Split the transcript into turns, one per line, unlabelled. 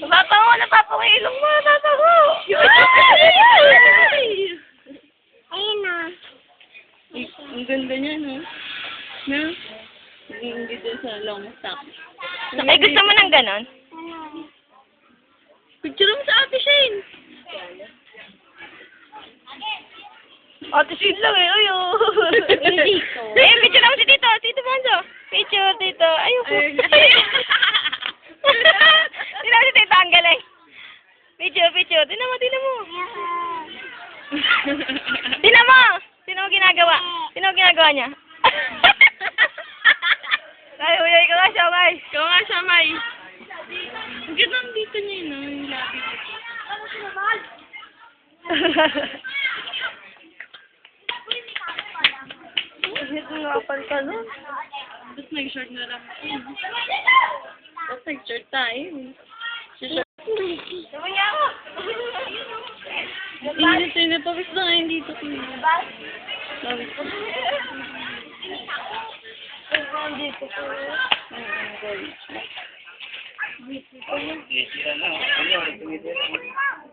Tatawa, napapakilong mo, tatawa.
Ayun na.
Ang ganda niya, no? No? Hindi dito sa long stop.
Ay, gusto mo ng ganon?
Picture mo sa Ate Shane.
Ate Sid lang eh, ayo.
Dito.
Eh, picture mo si Tito, Tito Bonzo. Picture, Tito. Ayoko. Tignan mo si Tito, ang galing. Picture. Tignan mo. Tignan mo. Tignan mo ginagawa. Tignan mo ginagawa niya. Ay, uyay ka nga siya, May.
Ikaw nga siya, May. Ang ganda dito niya, no? Yung labi.
Ito nga panta, no?
Tapos nag-short na lang. Tapos nag-short tayo.
Sabi niya ako.
Init na pawis na ngayon dito. Pawis.
Dito ko.
Dito.